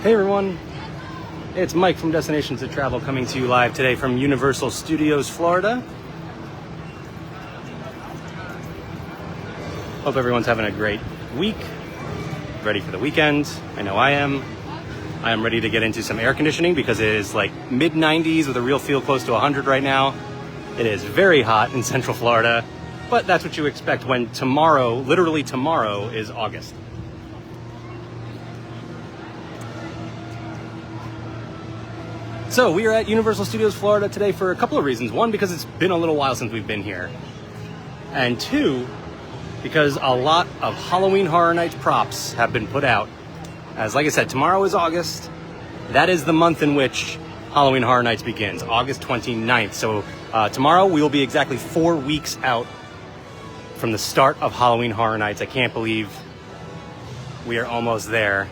Hey everyone, it's Mike from Destinations to Travel coming to you live today from Universal Studios, Florida. Hope everyone's having a great week, ready for the weekend. I know I am. I am ready to get into some air conditioning because it is like mid-90s with a real feel close to 100 right now. It is very hot in Central Florida, but that's what you expect when tomorrow, literally tomorrow, is August. So we are at Universal Studios Florida today for a couple of reasons. One, because it's been a little while since we've been here. And two, because a lot of Halloween Horror Nights props have been put out. As like I said, tomorrow is August. That is the month in which Halloween Horror Nights begins, August 29th. So tomorrow we will be exactly 4 weeks out from the start of Halloween Horror Nights. I can't believe we are almost there.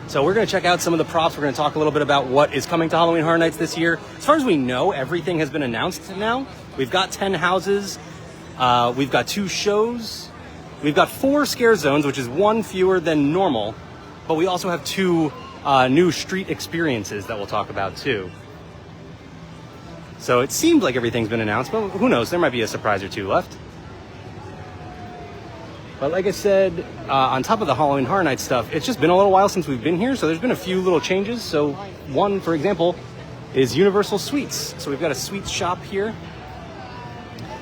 So we're going to check out some of the props. We're going to talk a little bit about what is coming to Halloween Horror Nights this year. As far as we know, everything has been announced now. We've got 10 houses. We've got 2 shows. We've got 4 scare zones, which is 1 fewer than normal. But we also have 2 new street experiences that we'll talk about too. So it seems like everything's been announced, but who knows? There might be a surprise or 2 left. But like I said, on top of the Halloween Horror Nights stuff, it's just been a little while since we've been here, so there's been a few little changes. So one, for example, is Universal Suites. So we've got a suites shop here,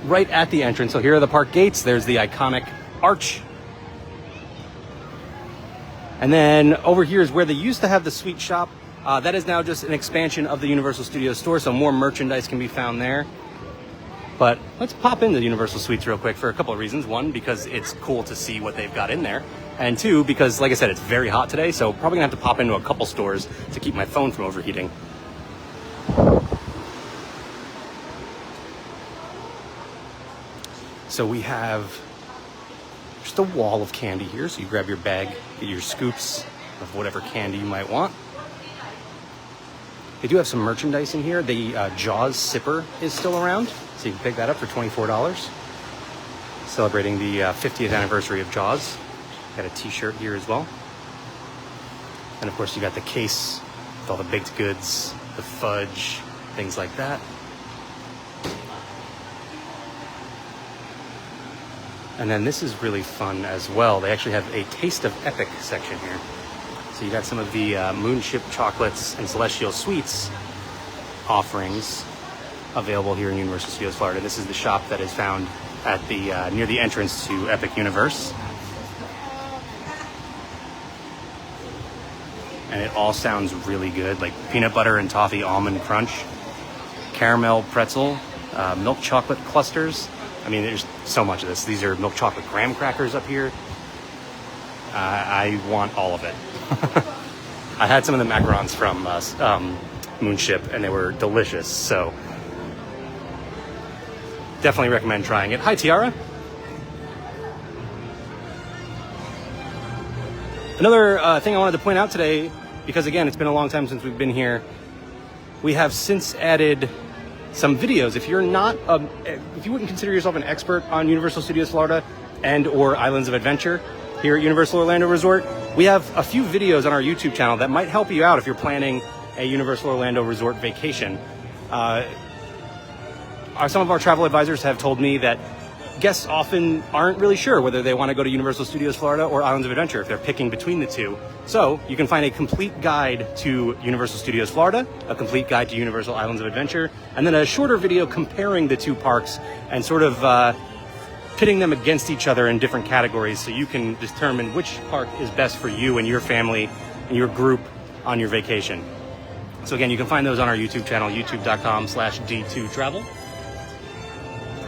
right at the entrance. So here are the park gates. There's the iconic arch. And then over here is where they used to have the suite shop. That is now just an expansion of the Universal Studios store, so more merchandise can be found there. But let's pop into Universal Suites real quick for a couple of reasons. One, because it's cool to see what they've got in there. And 2, because like I said, it's very hot today, so probably gonna have to pop into a couple stores to keep my phone from overheating. So we have just a wall of candy here. So you grab your bag, get your scoops of whatever candy you might want. They do have some merchandise in here. The Jaws Sipper is still around, so you can pick that up for $24. Celebrating the 50th anniversary of Jaws. Got a t-shirt here as well. And of course you got the case with all the baked goods, the fudge, things like that. And then this is really fun as well. They actually have a Taste of Epic section here. So you got some of the Moonship chocolates and Celestial Sweets offerings available here in Universal Studios Florida. This is the shop that is found at the near the entrance to Epic Universe. And it all sounds really good, like peanut butter and toffee almond crunch, caramel pretzel, milk chocolate clusters. I mean, there's so much of this. These are milk chocolate graham crackers up here. I want all of it. I had some of the macarons from Moonship, and they were delicious. So definitely recommend trying it. Hi, Tiara. Another thing I wanted to point out today, because again, it's been a long time since we've been here. We have since added some videos. If you're not, if you wouldn't consider yourself an expert on Universal Studios Florida and or Islands of Adventure here at Universal Orlando Resort, we have a few videos on our YouTube channel that might help you out if you're planning a Universal Orlando Resort vacation. Some of our travel advisors have told me that guests often aren't really sure whether they want to go to Universal Studios Florida or Islands of Adventure if they're picking between the two. So you can find a complete guide to Universal Studios Florida, a complete guide to Universal Islands of Adventure, and then a shorter video comparing the 2 parks and sort of pitting them against each other in different categories so you can determine which park is best for you and your family and your group on your vacation. So again, you can find those on our YouTube channel, youtube.com/D2Travel.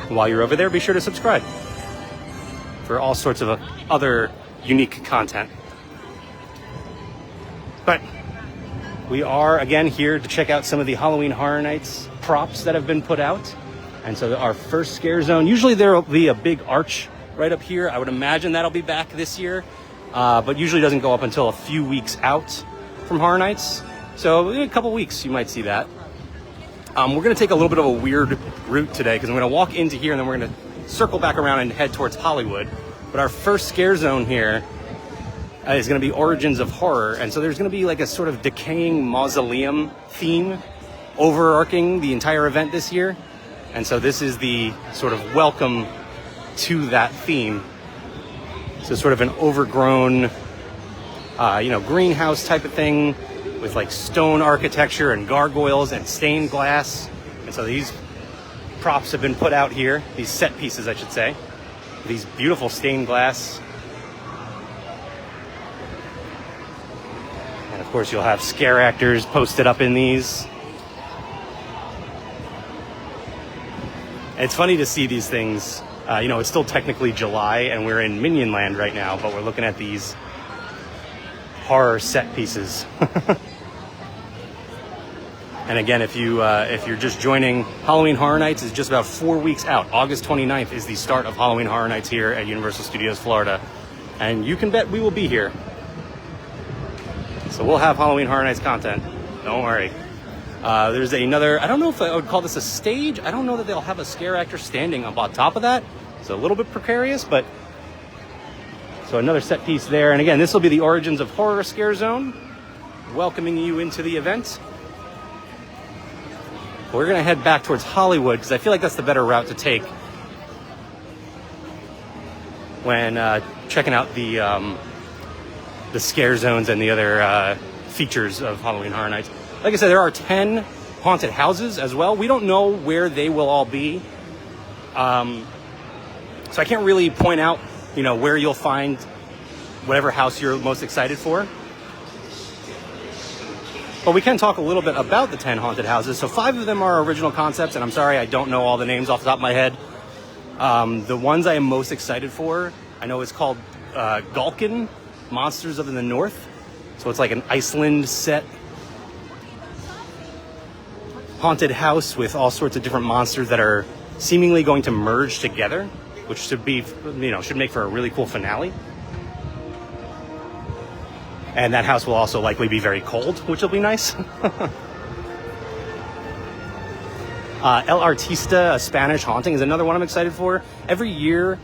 While you're over there, be sure to subscribe for all sorts of other unique content. But we are, again, here to check out some of the Halloween Horror Nights props that have been put out. And so our first scare zone, usually there will be a big arch right up here. I would imagine that'll be back this year, but usually doesn't go up until a few weeks out from Horror Nights. So in a couple weeks, you might see that. We're going to take a little bit of a weird route today because I'm going to walk into here and then we're going to circle back around and head towards Hollywood. But our first scare zone here is going to be Origins of Horror. And so there's going to be like a sort of decaying mausoleum theme overarching the entire event this year. And so this is the sort of welcome to that theme. So sort of an overgrown, greenhouse type of thing with like stone architecture and gargoyles and stained glass. And so these props have been put out here, these set pieces, I should say. These beautiful stained glass. And of course you'll have scare actors posted up in these. It's funny to see these things. It's still technically July and we're in Minion Land right now, but we're looking at these horror set pieces. And again, if you're just joining, Halloween Horror Nights is just about 4 weeks out. August 29th is the start of Halloween Horror Nights here at Universal Studios Florida. And you can bet we will be here. So we'll have Halloween Horror Nights content. Don't worry. There's another, I don't know if I would call this a stage. I don't know that they'll have a scare actor standing up on top of that. It's a little bit precarious, but... So another set piece there. And again, this will be the Origins of Horror Scare Zone, welcoming you into the event. We're going to head back towards Hollywood because I feel like that's the better route to take when checking out the scare zones and the other features of Halloween Horror Nights. Like I said, there are 10 haunted houses as well. We don't know where they will all be. So I can't really point out, where you'll find whatever house you're most excited for. But we can talk a little bit about the 10 haunted houses. So 5 of them are original concepts, and I'm sorry I don't know all the names off the top of my head. The ones I am most excited for, I know it's called Gulkin, Monsters of the North. So it's like an Iceland set haunted house with all sorts of different monsters that are seemingly going to merge together, which should be, should make for a really cool finale. And that house will also likely be very cold, which will be nice. El Artista, a Spanish haunting, is another one I'm excited for. Every year,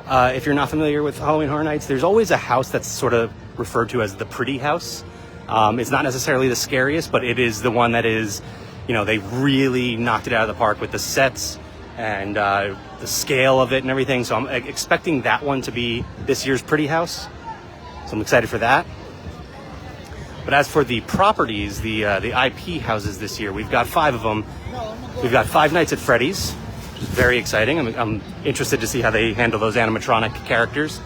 if you're not familiar with Halloween Horror Nights, there's always a house that's sort of referred to as the pretty house. It's not necessarily the scariest, but it is the one that is, they really knocked it out of the park with the sets and the scale of it and everything. So I'm expecting that one to be this year's pretty house. So I'm excited for that. But as for the properties, the IP houses this year, we've got 5 of them. We've got Five Nights at Freddy's, which is very exciting. I'm interested to see how they handle those animatronic characters.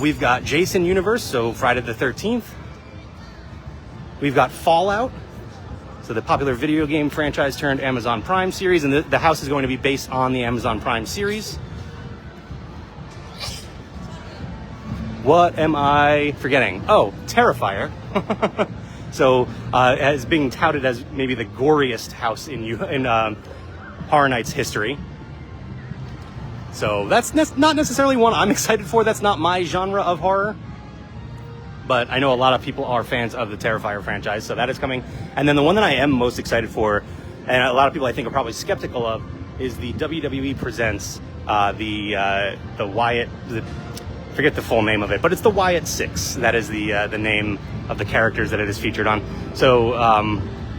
We've got Jason Universe, so Friday the 13th. We've got Fallout, so the popular video game franchise turned Amazon Prime series, and the house is going to be based on the Amazon Prime series. What am I forgetting? Oh, Terrifier. So, as being touted as maybe the goriest house in Horror Nights history. So that's not necessarily one I'm excited for. That's not my genre of horror. But I know a lot of people are fans of the Terrifier franchise, so that is coming. And then the one that I am most excited for, and a lot of people I think are probably skeptical of, is the WWE Presents the Wyatt... forget the full name of it, but it's the Wyatt Six. That is the name of the characters that it is featured on. So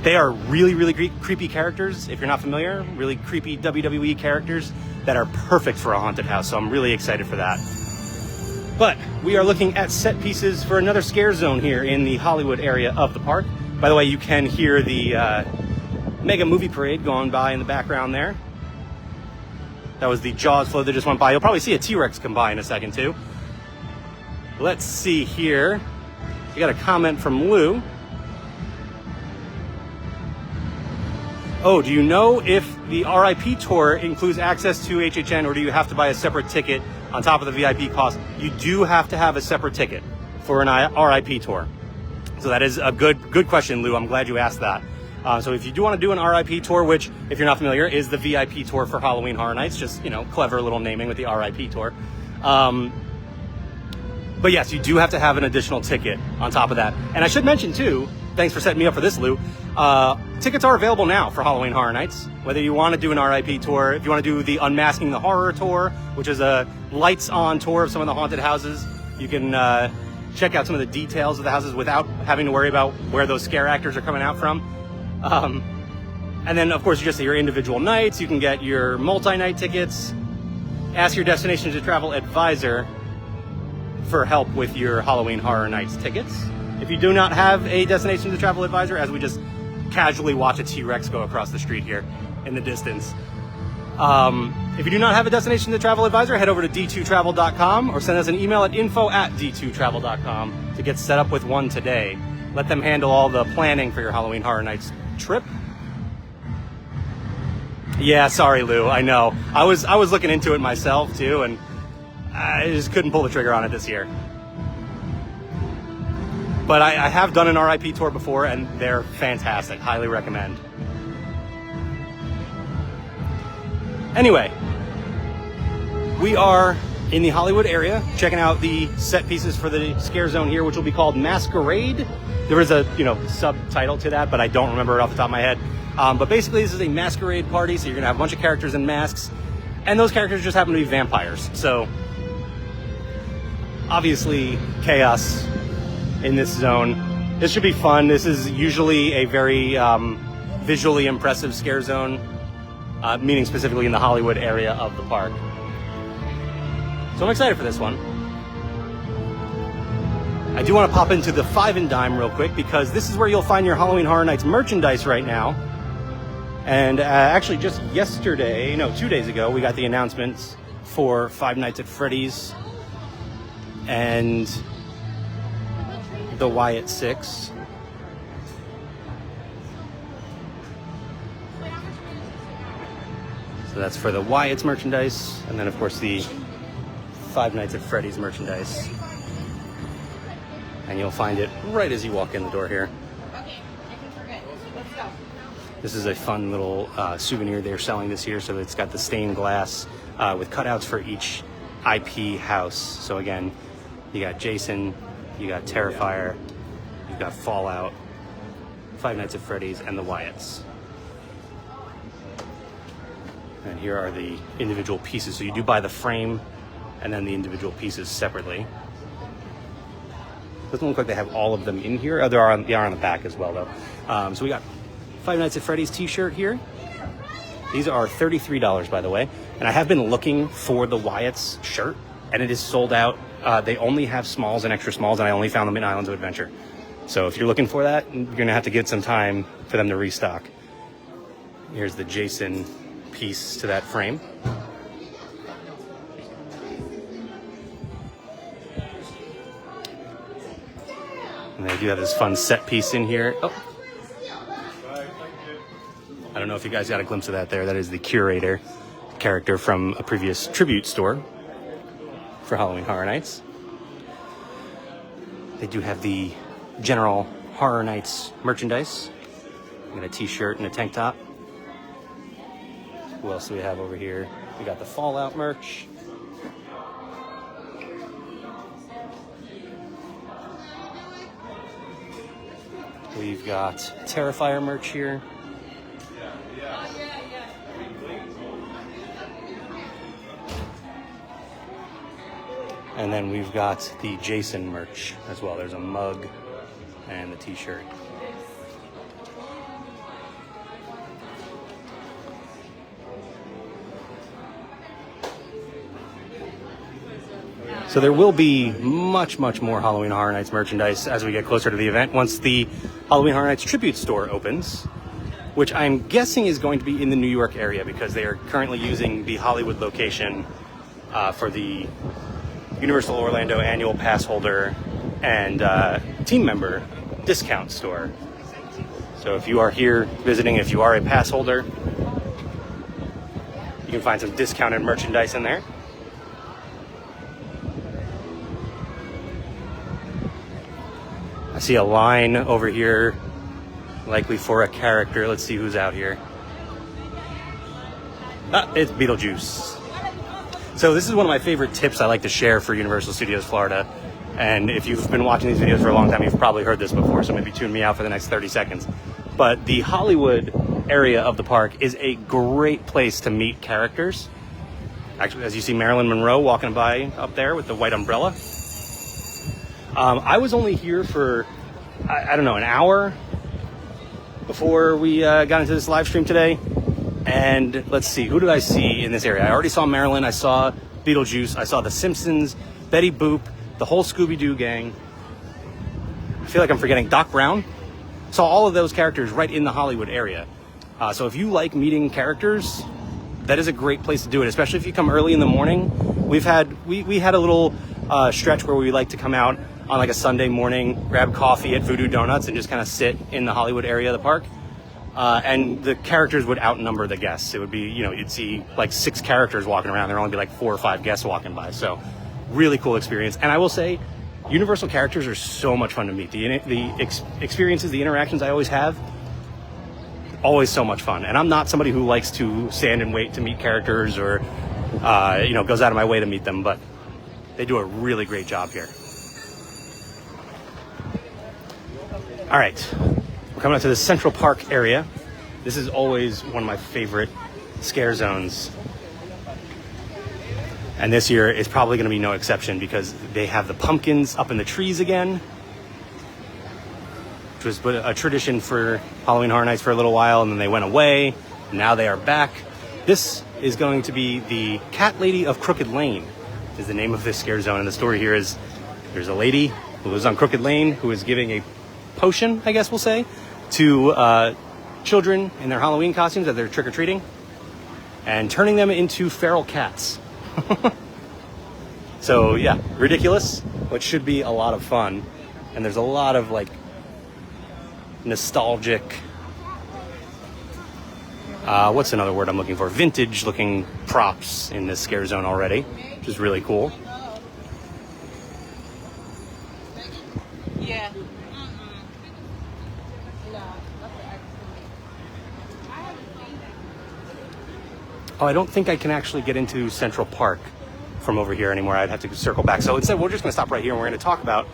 they are really, really creepy characters, if you're not familiar. Really creepy WWE characters that are perfect for a haunted house. So I'm really excited for that. But we are looking at set pieces for another scare zone here in the Hollywood area of the park. By the way, you can hear the Mega Movie Parade going by in the background there. That was the Jaws float that just went by. You'll probably see a T-Rex come by in a second too. Let's see here. We got a comment from Lou. Oh, do you know if the RIP tour includes access to HHN, or do you have to buy a separate ticket on top of the VIP cost? You do have to have a separate ticket for an RIP tour. So that is a good question, Lou. I'm glad you asked that. So if you do want to do an RIP tour, which, if you're not familiar, is the VIP tour for Halloween Horror Nights, just, clever little naming with the RIP tour. But yes, you do have to have an additional ticket on top of that. And I should mention too, thanks for setting me up for this, Lou. Tickets are available now for Halloween Horror Nights. Whether you want to do an RIP tour, if you want to do the Unmasking the Horror tour, which is a lights on tour of some of the haunted houses, You can check out some of the details of the houses without having to worry about where those scare actors are coming out from. And then, of course, you just your individual nights. You can get your multi-night tickets. Ask your Destination to Travel advisor for help with your Halloween Horror Nights tickets. If you do not have a Destination to Travel advisor, as we just casually watch a T-Rex go across the street here in the distance. If you do not have a Destination to Travel advisor, head over to d2travel.com or send us an email at info@d2travel.com to get set up with one today. Let them handle all the planning for your Halloween Horror Nights trip. Yeah, sorry, Lou. I know. I was looking into it myself too, and I just couldn't pull the trigger on it this year. But I have done an RIP tour before, and they're fantastic. Highly recommend. Anyway, we are in the Hollywood area, checking out the set pieces for the Scare Zone here, which will be called Masquerade. There is a subtitle to that, but I don't remember it off the top of my head. But basically, this is a masquerade party, so you're gonna have a bunch of characters in masks, and those characters just happen to be vampires. So, obviously, chaos in this zone. This should be fun. This is usually a very visually impressive Scare Zone, meaning specifically in the Hollywood area of the park. So I'm excited for this one. I do want to pop into the Five and Dime real quick, because this is where you'll find your Halloween Horror Nights merchandise right now. And actually just 2 days ago, we got the announcements for Five Nights at Freddy's and the Wyatt 6. So that's for the Wyatt's merchandise, and then of course the Five Nights at Freddy's merchandise. And you'll find it right as you walk in the door here. Okay, I think we're good. Let's go. This is a fun little souvenir they're selling this year. So it's got the stained glass with cutouts for each IP house. So again, you got Jason, you got Terrifier, you've got Fallout, Five Nights at Freddy's, and the Wyatts. And here are the individual pieces. So you do buy the frame and then the individual pieces separately. Doesn't look like they have all of them in here. Oh, they are on the back as well, though. So we got Five Nights at Freddy's t-shirt here. These are $33, by the way. And I have been looking for the Wyatt's shirt, and it is sold out. They only have smalls and extra smalls, and I only found them in Islands of Adventure. So if you're looking for that, you're going to have to get some time for them to restock. Here's the Jason piece to that frame. And they do have this fun set piece in here. Oh. I don't know if you guys got a glimpse of that there. That is the Curator character from a previous tribute store for Halloween Horror Nights. They do have the general Horror Nights merchandise. We got a t-shirt and a tank top. Who else do we have over here? We got the Fallout merch. We've got Terrifier merch here. And then we've got the Jason merch as well. There's a mug and the t-shirt. So there will be much more Halloween Horror Nights merchandise as we get closer to the event once the Halloween Horror Nights Tribute store opens, which I'm guessing is going to be in the New York area because they are currently using the Hollywood location for the Universal Orlando annual pass holder and team member discount store. So if you are here visiting, if you are a pass holder, you can find some discounted merchandise in there. I see a line over here, likely for a character. Let's see who's out here. It's Beetlejuice. So this is one of my favorite tips I like to share for Universal Studios Florida. And if you've been watching these videos for a long time, you've probably heard this before, so maybe tune me out for the next 30 seconds. But the Hollywood area of the park is a great place to meet characters. Actually, as you see Marilyn Monroe walking by up there with the white umbrella. I was only here for, I don't know, an hour before we got into this live stream today. And let's see, who did I see in this area? I already saw Marilyn, I saw Beetlejuice, I saw The Simpsons, Betty Boop, the whole Scooby-Doo gang. I feel like I'm forgetting Doc Brown. Saw all of those characters right in the Hollywood area. So if you like meeting characters, that is a great place to do it, especially if you come early in the morning. We had a little stretch where we like to come out on like a Sunday morning, grab coffee at Voodoo Donuts and just kind of sit in the Hollywood area of the park. And the characters would outnumber the guests. It would be, you'd see like 6 characters walking around. There'd only be like 4 or 5 guests walking by. So really cool experience. And I will say, Universal characters are so much fun to meet. The experiences, the interactions I always have, always so much fun. And I'm not somebody who likes to stand and wait to meet characters or, goes out of my way to meet them. But they do a really great job here. All right. We're coming up to the Central Park area. This is always one of my favorite scare zones. And this year is probably going to be no exception because they have the pumpkins up in the trees again, which was a tradition for Halloween Horror Nights for a little while, and then they went away. Now they are back. This is going to be the Cat Lady of Crooked Lane, is the name of this scare zone. And the story here is there's a lady who lives on Crooked Lane who is giving a potion, I guess we'll say, to children in their Halloween costumes as they're trick-or-treating and turning them into feral cats. So yeah, ridiculous, but should be a lot of fun. And there's a lot of like nostalgic, what's another word I'm looking for? Vintage looking props in this scare zone already, which is really cool. Yeah. Oh, I don't think I can actually get into Central Park from over here anymore. I'd have to circle back. So instead, we're just going to stop right here and we're going to talk about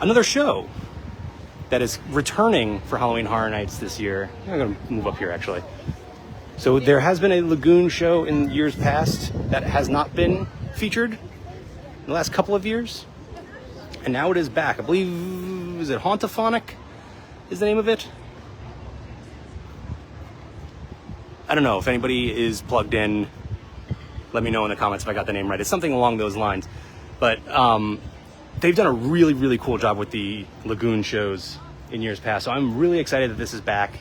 another show that is returning for Halloween Horror Nights this year. I'm going to move up here, actually. So there has been a Lagoon show in years past that has not been featured in the last couple of years. And now it is back. I believe, is it Hauntophonic is the name of it? I don't know if anybody is plugged in. Let me know in the comments if I got the name right. It's something along those lines. But they've done a really, really cool job with the Lagoon shows in years past. So I'm really excited that this is back.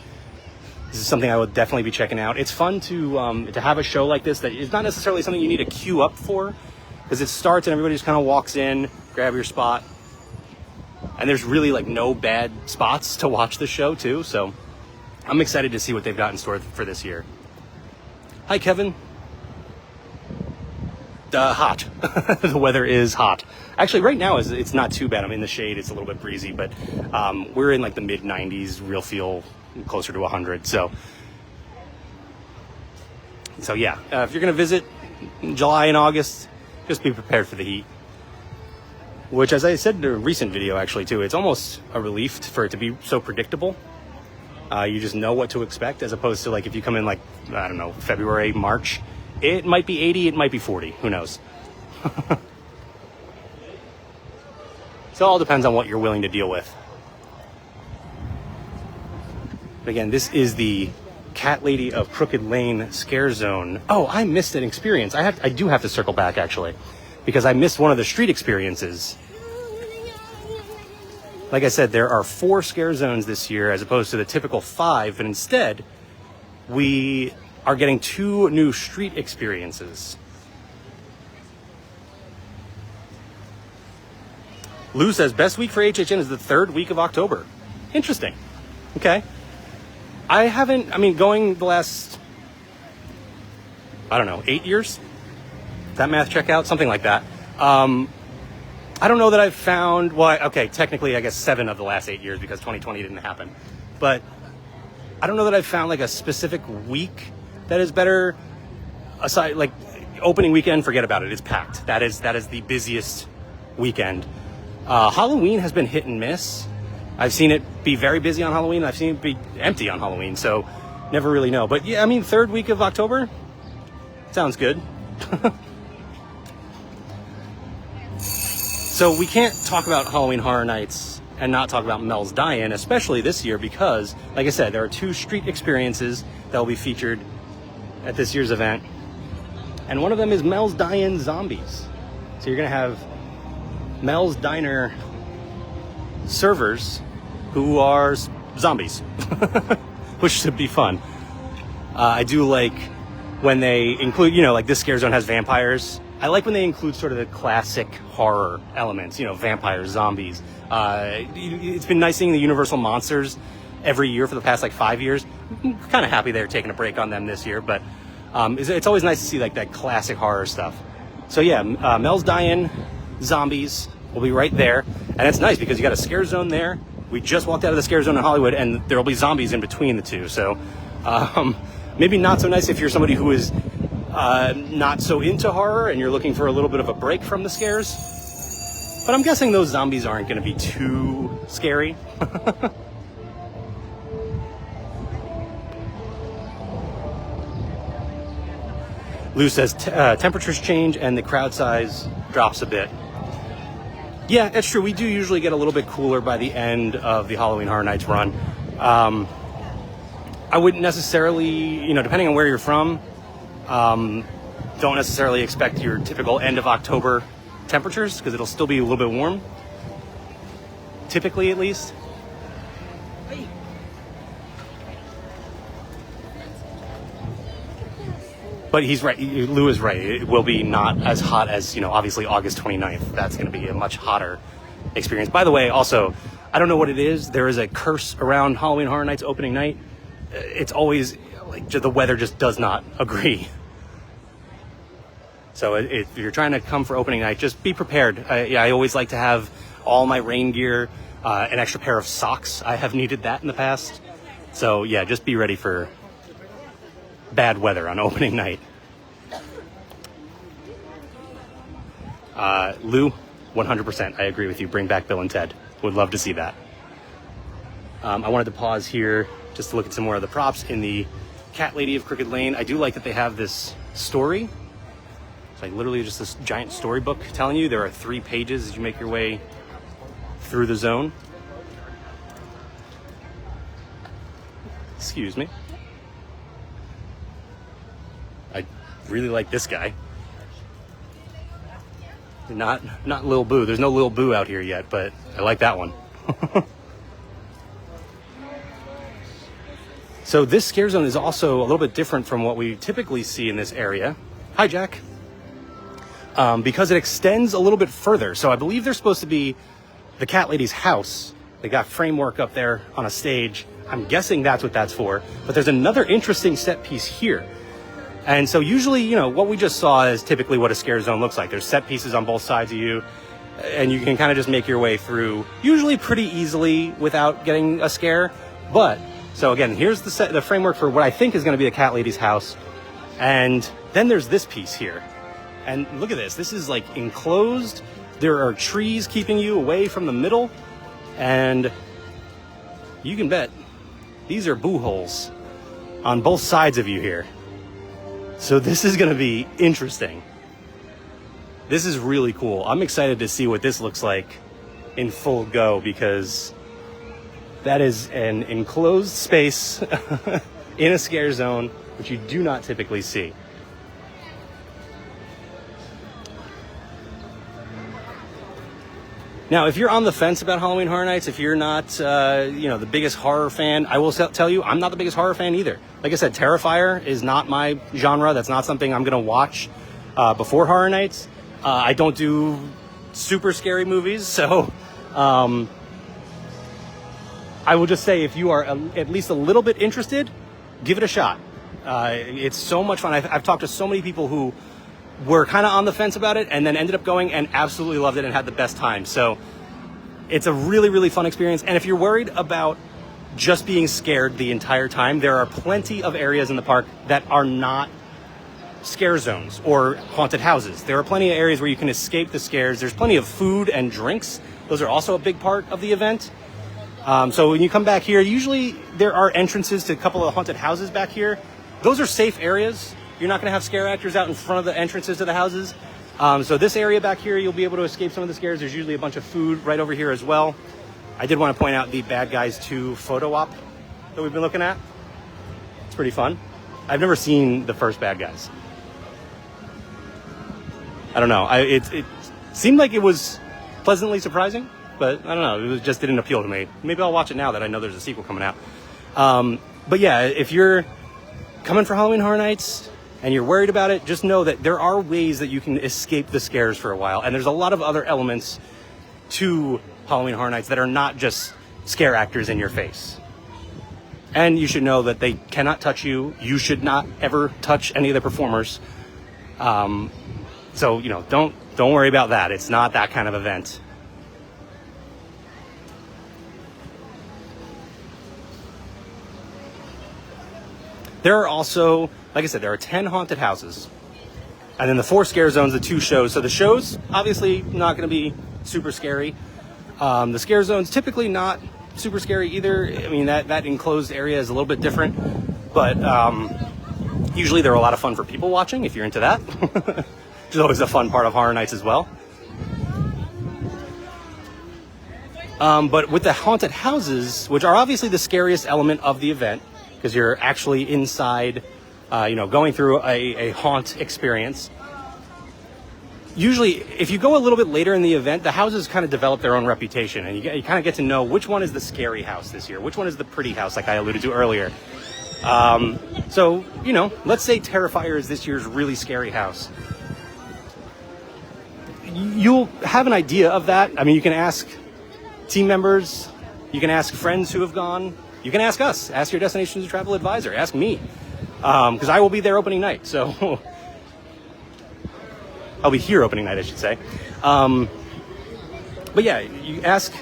This is something I would definitely be checking out. It's fun to have a show like this that is not necessarily something you need to queue up for, because it starts and everybody just kind of walks in, grab your spot. And there's really like no bad spots to watch the show too. So I'm excited to see what they've got in store for this year. Hi, Kevin. Hot. The weather is hot. Actually, right now it's not too bad. I'm in the shade. It's a little bit breezy, but we're in like the mid 90s. Real feel closer to 100. So yeah, if you're going to visit in July and August, just be prepared for the heat. Which, as I said in a recent video, actually, too, it's almost a relief for it to be so predictable. You just know what to expect, as opposed to like if you come in like, I don't know, February, March, it might be 80, it might be 40, who knows. So it all depends on what you're willing to deal with. But again, this is the Cat Lady of Crooked Lane scare zone. Oh, I missed an experience. I do have to circle back, actually, because I missed one of the street experiences. Like I said, there are 4 scare zones this year as opposed to the typical 5, but instead we are getting 2 new street experiences. Lou says best week for HHN is the 3rd week of October. Interesting. Okay. Going the last, 8 years? Does that math check out? Something like that. I don't know that I've found, technically I guess 7 of the last 8 years because 2020 didn't happen. But I don't know that I've found like a specific week that is better. Aside, like opening weekend, forget about it. It's packed. That is the busiest weekend. Halloween has been hit and miss. I've seen it be very busy on Halloween. I've seen it be empty on Halloween. So never really know. But yeah, 3rd week of October sounds good. So we can't talk about Halloween Horror Nights and not talk about Mel's Die-In, especially this year because, like I said, there are 2 street experiences that will be featured at this year's event. And one of them is Mel's Die-In Zombies. So you're going to have Mel's Diner servers who are zombies, which should be fun. I do like when they include, like this scare zone has vampires. I like when they include sort of the classic horror elements, vampires, zombies. It's been nice seeing the Universal Monsters every year for the past 5 years. I'm kind of happy they're taking a break on them this year, but it's always nice to see that classic horror stuff. So yeah, Mel's Die-In Zombies will be right there, and it's nice because you got a scare zone there. We just walked out of the scare zone in Hollywood, and there will be zombies in between the two. So maybe not so nice if you're somebody who is not so into horror and you're looking for a little bit of a break from the scares. But I'm guessing those zombies aren't going to be too scary. Lou says temperatures change and the crowd size drops a bit. Yeah, it's true. We do usually get a little bit cooler by the end of the Halloween Horror Nights run. I wouldn't necessarily, depending on where you're from, don't necessarily expect your typical end of October temperatures because it'll still be a little bit warm. Typically, at least. But he's right. Lou is right. It will be not as hot as, obviously August 29th. That's going to be a much hotter experience. By the way, also, I don't know what it is. There is a curse around Halloween Horror Nights opening night. It's always the weather just does not agree. So if you're trying to come for opening night, just be prepared. I always like to have all my rain gear, an extra pair of socks. I have needed that in the past. So yeah, just be ready for bad weather on opening night. Lou, 100%. I agree with you. Bring back Bill and Ted. Would love to see that. I wanted to pause here just to look at some more of the props in the Cat Lady of Crooked Lane. I do like that they have this story. It's literally just this giant storybook telling you there are 3 pages as you make your way through the zone. Excuse me. I really like this guy. Not Lil Boo. There's no Lil Boo out here yet, but I like that one. So this scare zone is also a little bit different from what we typically see in this area. Hi, Jack. Because it extends a little bit further. So I believe there's supposed to be the Cat Lady's house. They got framework up there on a stage. I'm guessing that's what that's for. But there's another interesting set piece here. And so usually, what we just saw is typically what a scare zone looks like. There's set pieces on both sides of you, and you can kind of just make your way through, usually pretty easily without getting a scare. But, so again, here's the framework for what I think is going to be the Cat Lady's house. And then there's this piece here. And look at this. This is enclosed. There are trees keeping you away from the middle. And you can bet these are boo holes on both sides of you here. So this is going to be interesting. This is really cool. I'm excited to see what this looks like in full go because that is an enclosed space in a scare zone, which you do not typically see. Now, if you're on the fence about Halloween Horror Nights, if you're not, the biggest horror fan, I will tell you, I'm not the biggest horror fan either. Like I said, Terrifier is not my genre. That's not something I'm going to watch before Horror Nights. I don't do super scary movies, so I will just say if you are at least a little bit interested, give it a shot. It's so much fun. I've talked to so many people who were kind of on the fence about it and then ended up going and absolutely loved it and had the best time. So it's a really, really fun experience. And if you're worried about just being scared the entire time, there are plenty of areas in the park that are not scare zones or haunted houses. There are plenty of areas where you can escape the scares. There's plenty of food and drinks. Those are also a big part of the event. So when you come back here, usually there are entrances to a couple of haunted houses back here. Those are safe areas. You're not going to have scare actors out in front of the entrances to the houses. So this area back here, you'll be able to escape some of the scares. There's usually a bunch of food right over here as well. I did want to point out the Bad Guys 2 photo op that we've been looking at. It's pretty fun. I've never seen the first Bad Guys. I don't know. It seemed like it was pleasantly surprising, but I don't know. Just didn't appeal to me. Maybe I'll watch it now that I know there's a sequel coming out. But yeah, if you're coming for Halloween Horror Nights and you're worried about it, just know that there are ways that you can escape the scares for a while. And there's a lot of other elements to Halloween Horror Nights that are not just scare actors in your face. And you should know that they cannot touch you. You should not ever touch any of the performers. So, you know, don't worry about that. It's not that kind of event. There are also, like I said, there are 10 haunted houses. And then the 4 scare zones, the 2 shows. So the shows, obviously not going to be super scary. The scare zones, typically not super scary either. I mean, that enclosed area is a little bit different. But usually they're a lot of fun for people watching, if you're into that. Which is always a fun part of Horror Nights as well. But with the haunted houses, which are obviously the scariest element of the event, because you're actually inside, going through a haunt experience. Usually, if you go a little bit later in the event, the houses kind of develop their own reputation, and you kind of get to know which one is the scary house this year, which one is the pretty house, like I alluded to earlier. So, let's say Terrifier is this year's really scary house. You'll have an idea of that. I mean, you can ask team members, you can ask friends who have gone, you can ask us, ask your Destinations to Travel advisor, ask me, because I will be there opening night, so I'll be here opening night, I should say. But yeah, you ask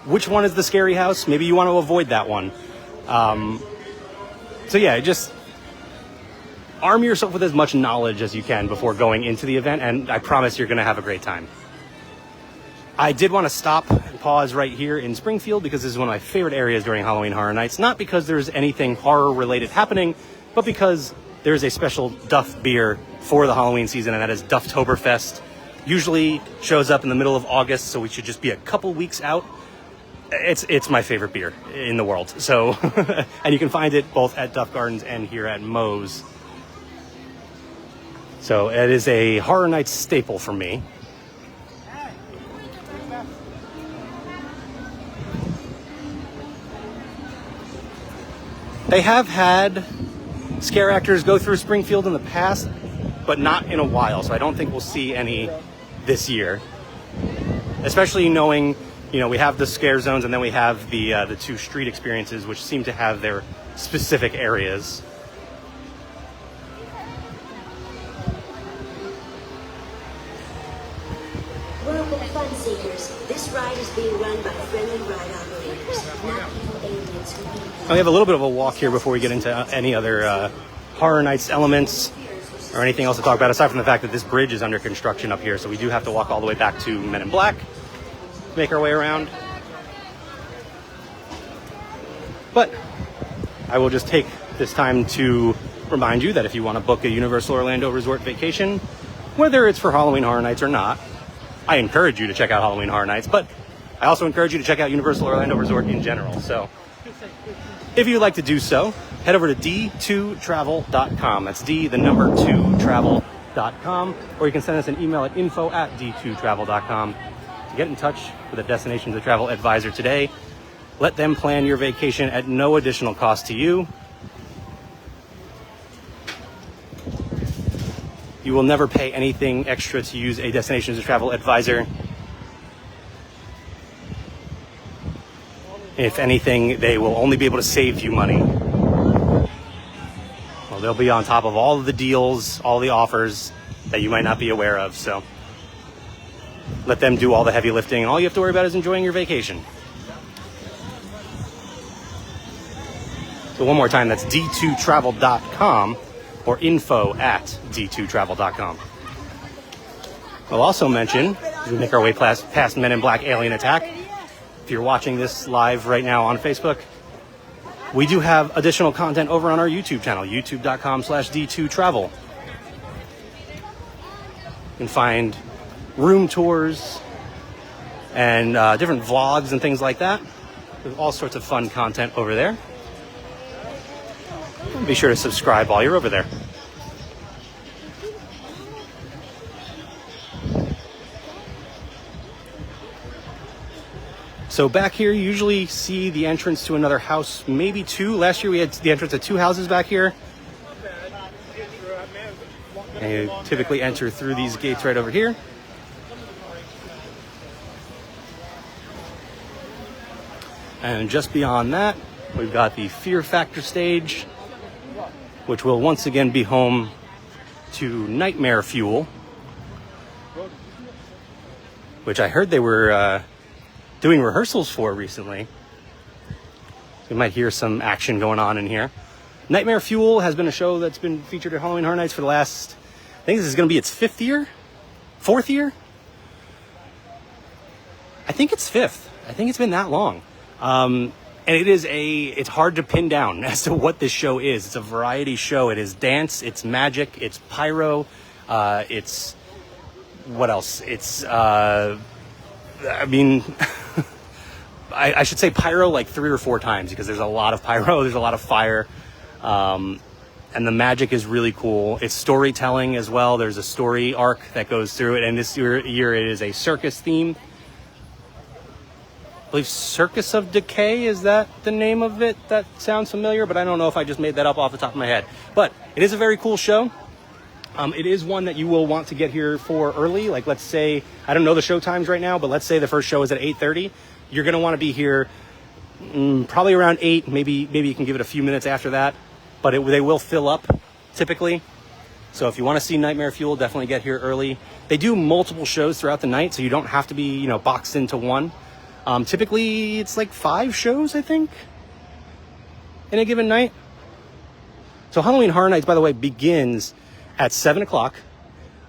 which one is the scary house. Maybe you want to avoid that one. So yeah, just arm yourself with as much knowledge as you can before going into the event, and I promise you're going to have a great time. I did want to stop and pause right here in Springfield because this is one of my favorite areas during Halloween Horror Nights. Not because there's anything horror-related happening, but because there's a special Duff beer for the Halloween season, and that is Dufftoberfest. Usually shows up in the middle of August, so we should just be a couple weeks out. It's my favorite beer in the world. So, and you can find it both at Duff Gardens and here at Moe's. So it is a Horror Nights staple for me. They have had scare actors go through Springfield in the past, but not in a while, so I don't think we'll see any this year. Especially knowing, we have the scare zones and then we have the 2 street experiences, which seem to have their specific areas. Welcome, fun seekers. This ride is being run by friendly ride operators, not evil aliens who need. We have a little bit of a walk here before we get into any other Horror Nights elements or anything else to talk about, aside from the fact that this bridge is under construction up here, so we do have to walk all the way back to Men in Black to make our way around. But I will just take this time to remind you that if you want to book a Universal Orlando Resort vacation, whether it's for Halloween Horror Nights or not, I encourage you to check out Halloween Horror Nights, but I also encourage you to check out Universal Orlando Resort in general. So if you'd like to do so, head over to d2travel.com. That's D, the number 2, travel.com. Or you can send us an email at info@d2travel.com to get in touch with a Destinations to Travel advisor today. Let them plan your vacation at no additional cost to you. You will never pay anything extra to use a Destinations to Travel advisor. If anything, they will only be able to save you money. Well, they'll be on top of all of the deals, all the offers that you might not be aware of. So let them do all the heavy lifting, and all you have to worry about is enjoying your vacation. So one more time, that's d2travel.com or info@d2travel.com. I'll also mention, as we make our way past Men in Black Alien Attack, if you're watching this live right now on Facebook, we do have additional content over on our YouTube channel, youtube.com/d2travel. can find room tours and different vlogs and things like that. There's all sorts of fun content over there. And be sure to subscribe while you're over there. So back here, you usually see the entrance to another house, maybe two. Last year we had the entrance to two houses back here. And you typically enter through these gates right over here. And just beyond that, we've got the Fear Factor stage, which will once again be home to Nightmare Fuel, which I heard they were doing rehearsals for recently. You might hear some action going on in here. Nightmare Fuel has been a show that's been featured at Halloween Horror Nights for the last, I think this is going to be its fourth year? I think it's fifth. I think it's been that long. And it's hard to pin down as to what this show is. It's a variety show. It is dance, it's magic, it's pyro, it's, what else? It's, I should say pyro like 3 or 4 times because there's a lot of pyro, there's a lot of fire, and the magic is really cool. It's storytelling as well. There's a story arc that goes through it, and this year it is a circus theme. I believe Circus of Decay, is that the name of it? That sounds familiar, but I don't know if I just made that up off the top of my head. But it is a very cool show. It is one that you will want to get here for early. Like, let's say, I don't know the show times right now, but let's say the first show is at 8:30. You're going to want to be here probably around 8. Maybe you can give it a few minutes after that. But they will fill up, typically. So if you want to see Nightmare Fuel, definitely get here early. They do multiple shows throughout the night, so you don't have to be, boxed into one. Typically, it's like 5 shows, I think, in a given night. So Halloween Horror Nights, by the way, begins at 7 o'clock,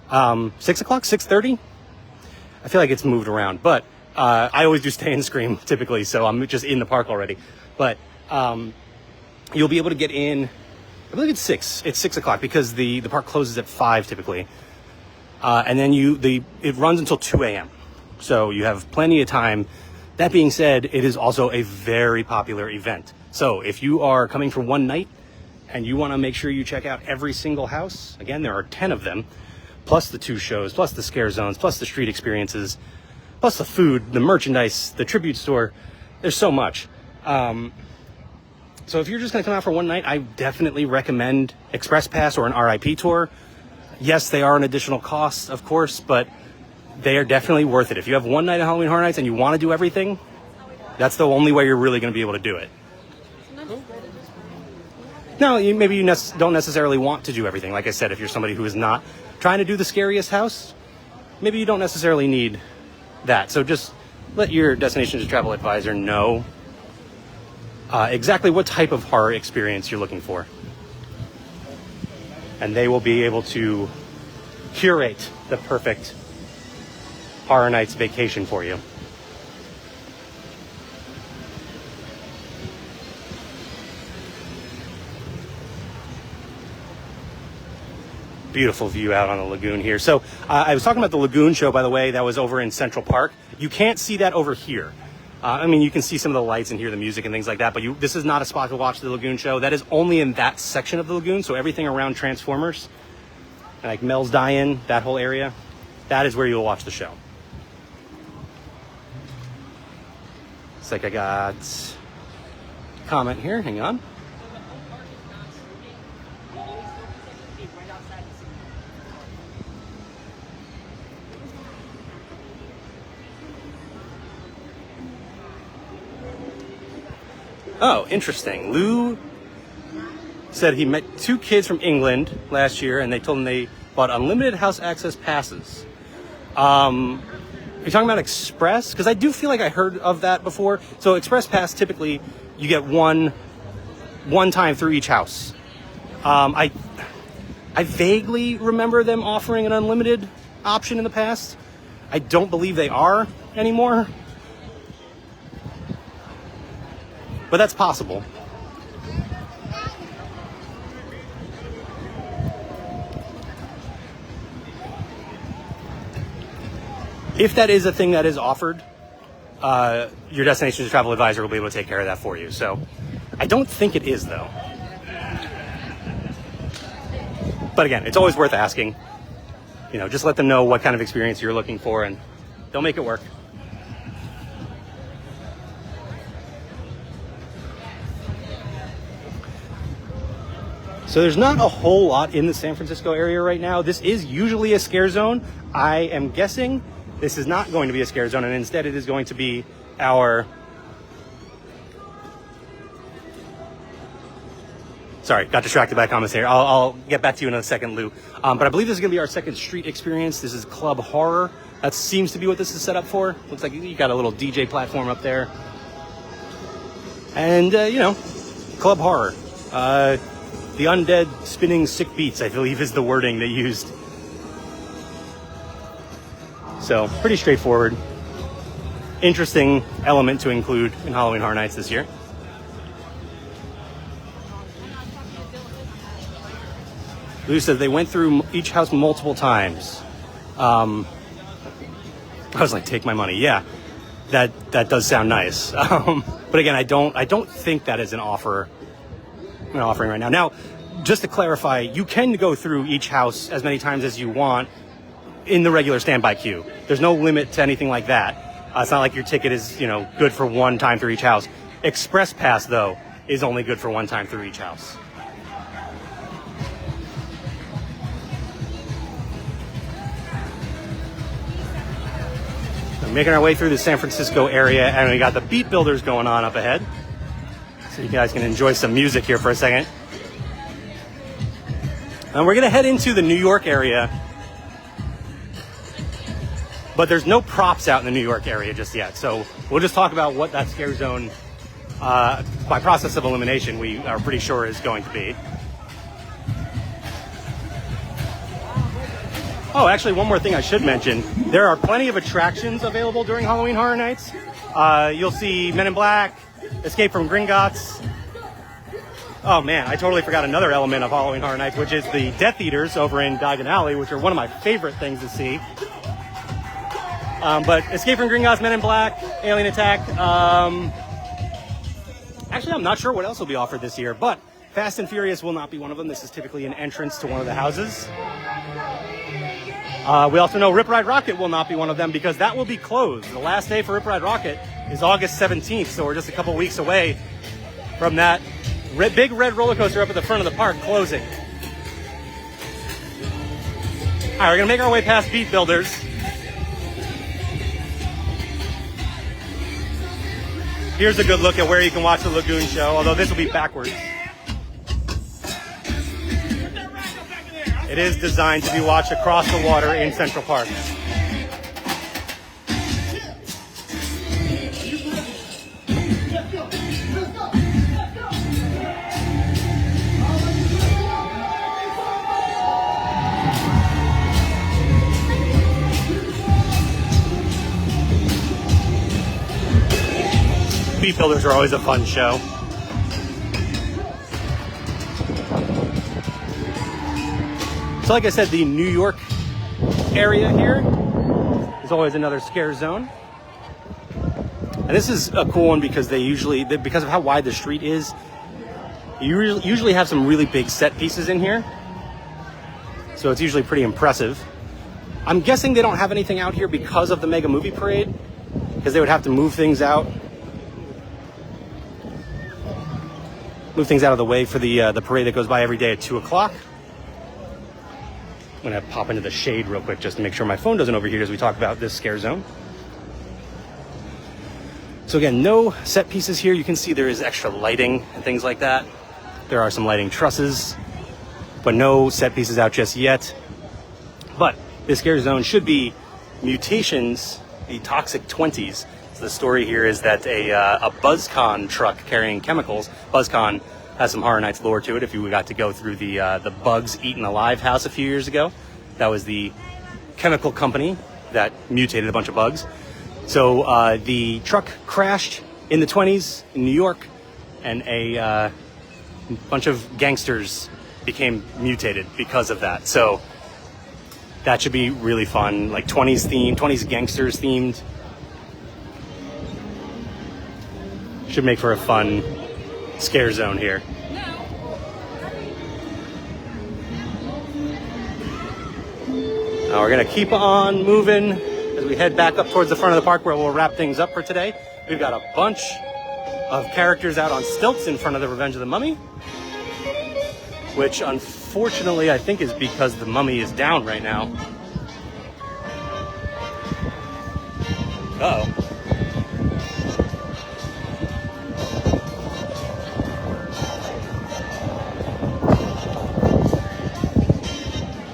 6 o'clock, 6:30. I feel like it's moved around, but I always do Stay and Scream typically, so I'm just in the park already. But you'll be able to get in, I believe it's 6. It's 6 o'clock because the park closes at 5 typically. And then it runs until 2 a.m. So you have plenty of time. That being said, it is also a very popular event. So if you are coming for one night and you want to make sure you check out every single house, again, there are 10 of them, plus the 2 shows, plus the scare zones, plus the street experiences, plus the food, the merchandise, the tribute store. There's so much. So if you're just going to come out for one night, I definitely recommend Express Pass or an RIP tour. Yes, they are an additional cost, of course, but they are definitely worth it. If you have one night at Halloween Horror Nights and you want to do everything, that's the only way you're really going to be able to do it. No, maybe you don't necessarily want to do everything. Like I said, if you're somebody who is not trying to do the scariest house, maybe you don't necessarily need that. So just let your Destination to Travel advisor know exactly what type of horror experience you're looking for. And they will be able to curate the perfect Horror Nights vacation for you. Beautiful view out on the lagoon here. So I was talking about the lagoon show, by the way, that was over in Central Park. You can't see that over here. You can see some of the lights and hear the music and things like that, but this is not a spot to watch the lagoon show. That is only in that section of the lagoon. So everything around Transformers, like Mel's Die-In, that whole area, that is where you'll watch the show. It's like I got a comment here. Hang on. Oh, interesting. Lou said he met 2 kids from England last year, and they told him they bought unlimited house access passes. Are you talking about Express? Because I do feel like I heard of that before. So Express Pass, typically, you get one time through each house. I vaguely remember them offering an unlimited option in the past. I don't believe they are anymore. But that's possible. If that is a thing that is offered, your Destinations Travel Advisor will be able to take care of that for you. So I don't think it is, though. But again, it's always worth asking. You know, just let them know what kind of experience you're looking for, and they'll make it work. So there's not a whole lot in the San Francisco area right now. This is usually a scare zone. I am guessing this is not going to be a scare zone, and instead it is going to be our... Sorry, got distracted by comments here. I'll get back to you in a second, Lou. But I believe this is going to be our second street experience. This is Club Horror. That seems to be what this is set up for. Looks like you got a little DJ platform up there. And, you know, Club Horror. The undead spinning sick beats, I believe, is the wording they used. So, pretty straightforward. Interesting element to include in Halloween Horror Nights this year. Lou said they went through each house multiple times. I was like, take my money. Yeah, that does sound nice. But again, I don't think that is an offering right now. Now, just to clarify, you can go through each house as many times as you want in the regular standby queue. There's no limit to anything like that. It's not like your ticket is, you know, good for one time through each house. Express Pass, though, is only good for one time through each house. So making our way through the San Francisco area, and we got the Beat Builders going on up ahead. So you guys can enjoy some music here for a second. And we're going to head into the New York area. But there's no props out in the New York area just yet. So we'll just talk about what that scare zone, by process of elimination, we are pretty sure is going to be. Oh, actually, one more thing I should mention. There are plenty of attractions available during Halloween Horror Nights. You'll see Men in Black, Escape from Gringotts. Oh man, I totally forgot another element of Halloween Horror Nights, which is the Death Eaters over in Diagon Alley, which are one of my favorite things to see. But Escape from Gringotts, Men in Black, Alien Attack. Actually, I'm not sure what else will be offered this year, but Fast and Furious will not be one of them. This is typically an entrance to one of the houses. We also know Rip Ride Rockit will not be one of them because that will be closed. The last day for Rip Ride Rockit is August 17th, so we're just a couple weeks away from that big red roller coaster up at the front of the park closing. All right, we're gonna make our way past Beat Builders. Here's a good look at where you can watch the Lagoon show, although this will be backwards. It is designed to be watched across the water in Central Park. Beat Builders are always a fun show. So like I said, the New York area here is always another scare zone. And this is a cool one because because of how wide the street is, you usually have some really big set pieces in here. So it's usually pretty impressive. I'm guessing they don't have anything out here because of the Mega Movie Parade, because they would have to move things out of the way for the parade that goes by every day at 2 o'clock. I'm gonna pop into the shade real quick just to make sure my phone doesn't overheat as we talk about this scare zone. So again, no set pieces here. You can see there is extra lighting and things like that. There are some lighting trusses, but no set pieces out just yet. But this scare zone should be Mutations, the Toxic 20s. So the story here is that a BuzzCon truck carrying chemicals, BuzzCon has some Horror Nights lore to it. If you got to go through the Bugs Eaten Alive house a few years ago, that was the chemical company that mutated a bunch of bugs. So the truck crashed in the 20s in New York, and a bunch of gangsters became mutated because of that. So That should be really fun, like 20s themed, 20s gangsters themed. Should make for a fun scare zone here. Now we're gonna keep on moving as we head back up towards the front of the park where we'll wrap things up for today. We've got a bunch of characters out on stilts in front of the Revenge of the Mummy, which unfortunately I think is because the mummy is down right now. Uh-oh.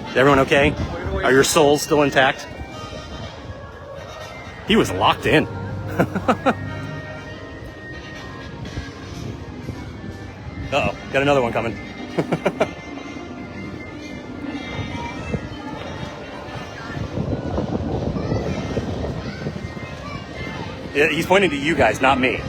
Is everyone okay? Are your souls still intact? He was locked in. Uh-oh, got another one coming. Yeah, he's pointing to you guys, not me.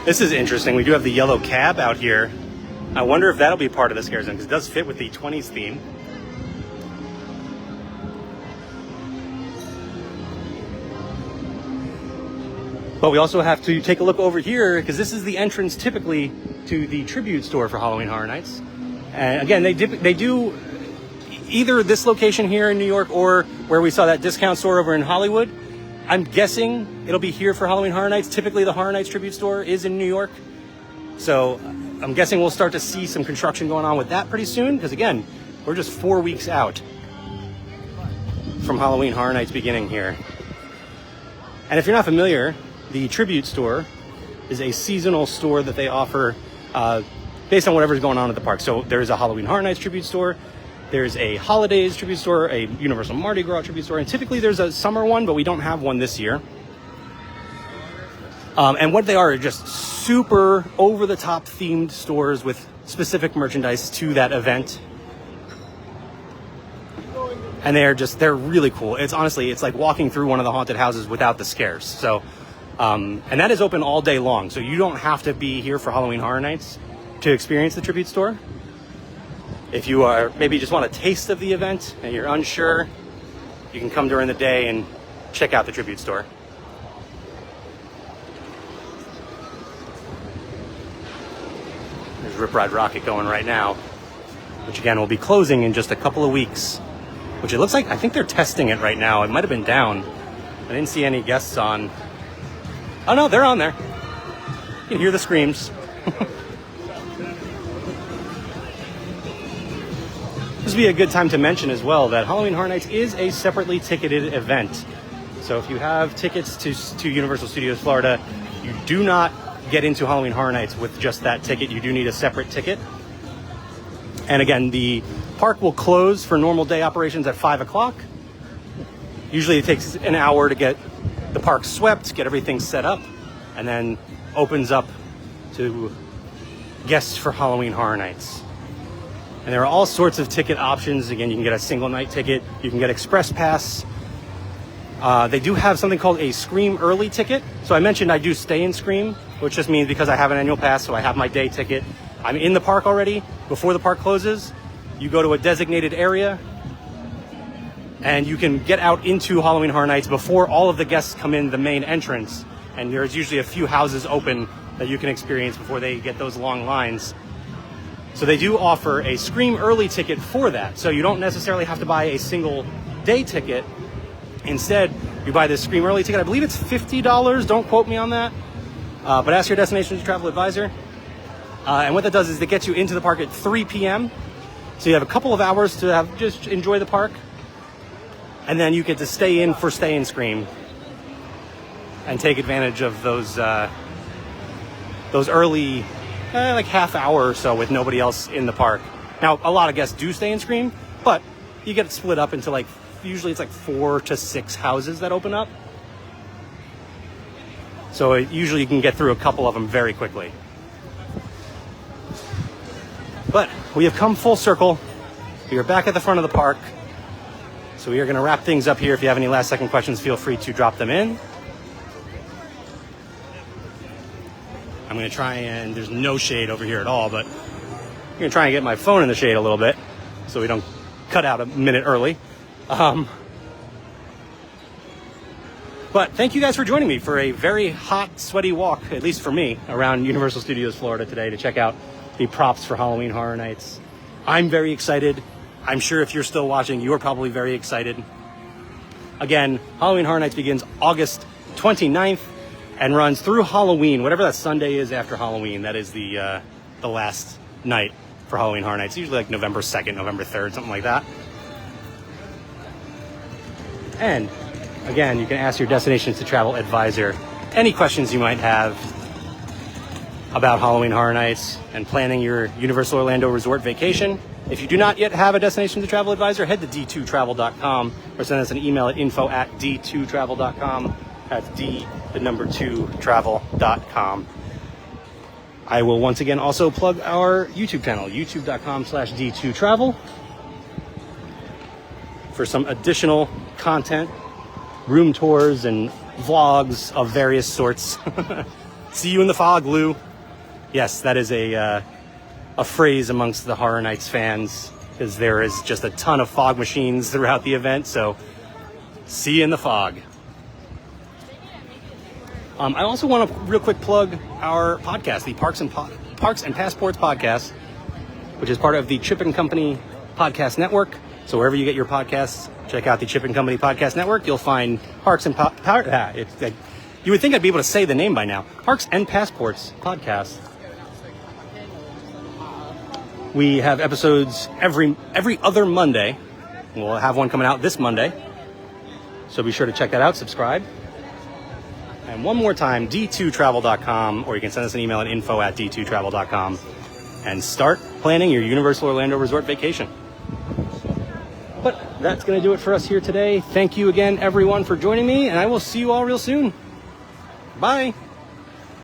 This is interesting. We do have the yellow cab out here. I wonder if that'll be part of the scare zone, because it does fit with the 20s theme. But we also have to take a look over here, because this is the entrance typically to the tribute store for Halloween Horror Nights. And again, they do either this location here in New York or where we saw that discount store over in Hollywood. I'm guessing it'll be here for Halloween Horror Nights. Typically the Horror Nights tribute store is in New York. So I'm guessing we'll start to see some construction going on with that pretty soon, because again, we're just 4 weeks out from Halloween Horror Nights beginning here. And if you're not familiar, the tribute store is a seasonal store that they offer based on whatever's going on at the park. So there's a Halloween Horror Nights tribute store, there's a holidays tribute store, a Universal Mardi Gras tribute store, and typically there's a summer one, but we don't have one this year. And what they are just super over-the-top themed stores with specific merchandise to that event. And they're really cool. It's like walking through one of the haunted houses without the scares. So, and that is open all day long. So you don't have to be here for Halloween Horror Nights to experience the tribute store. If you are maybe just want a taste of the event and you're unsure, you can come during the day and check out the tribute store. There's Rip Ride Rockit going right now, which again will be closing in just a couple of weeks. Which it looks like, I think they're testing it right now. It might have been down. I didn't see any guests on. Oh no, they're on there. You can hear the screams. This would be a good time to mention as well that Halloween Horror Nights is a separately ticketed event. So if you have tickets to Universal Studios Florida, you do not get into Halloween Horror Nights with just that ticket. You do need a separate ticket. And again, the park will close for normal day operations at 5 o'clock. Usually it takes an hour to get the park swept, get everything set up, and then opens up to guests for Halloween Horror Nights. And there are all sorts of ticket options. Again, you can get a single night ticket. You can get Express Pass. They do have something called a Scream Early ticket. So I mentioned I do stay in Scream, which just means because I have an annual pass, so I have my day ticket. I'm in the park already before the park closes. You go to a designated area and you can get out into Halloween Horror Nights before all of the guests come in the main entrance. And there's usually a few houses open that you can experience before they get those long lines. So they do offer a Scream Early ticket for that. So you don't necessarily have to buy a single day ticket. Instead, you buy this Scream Early ticket. I believe it's $50. Don't quote me on that. But ask your Destinations Travel Advisor. And what that does is it gets you into the park at 3 p.m. So you have a couple of hours to just enjoy the park. And then you get to stay in for Stay and Scream and take advantage of those early, like half hour or so with nobody else in the park. Now, a lot of guests do Stay and Scream, but you get it split up into usually it's 4 to 6 houses that open up. So usually you can get through a couple of them very quickly. But we have come full circle. We are back at the front of the park. So we are going to wrap things up here. If you have any last second questions, feel free to drop them in. I'm going to try and, there's no shade over here at all, but I'm going to try and get my phone in the shade a little bit so we don't cut out a minute early. But thank you guys for joining me for a very hot, sweaty walk, at least for me, around Universal Studios Florida today to check out the props for Halloween Horror Nights. I'm very excited. I'm sure if you're still watching, you're probably very excited. Again, Halloween Horror Nights begins August 29th and runs through Halloween, whatever that Sunday is after Halloween. That is the last night for Halloween Horror Nights. Usually like November 2nd, November 3rd, something like that. And again, you can ask your Destinations to Travel advisor any questions you might have about Halloween Horror Nights and planning your Universal Orlando Resort vacation. If you do not yet have a Destination to Travel advisor, head to d2travel.com or send us an email at info@d2travel.com. That's d2travel.com. I will once again also plug our YouTube channel, youtube.com/d2travel, for some additional content, room tours and vlogs of various sorts. See you in the fog, Lou. Yes, that is a phrase amongst the Horror Nights fans, because there is just a ton of fog machines throughout the event, so see you in the fog. I also want to real quick plug our podcast, the Parks and Passports podcast, which is part of the Chip and Company Podcast Network. So wherever you get your podcasts, check out the Chip and Company Podcast Network. You'll find Parks and you would think I'd be able to say the name by now. Parks and Passports Podcast. We have episodes every other Monday. We'll have one coming out this Monday. So be sure to check that out, subscribe. And one more time, d2travel.com, or you can send us an email at info@d2travel.com and start planning your Universal Orlando Resort vacation. But that's going to do it for us here today. Thank you again, everyone, for joining me, and I will see you all real soon. Bye.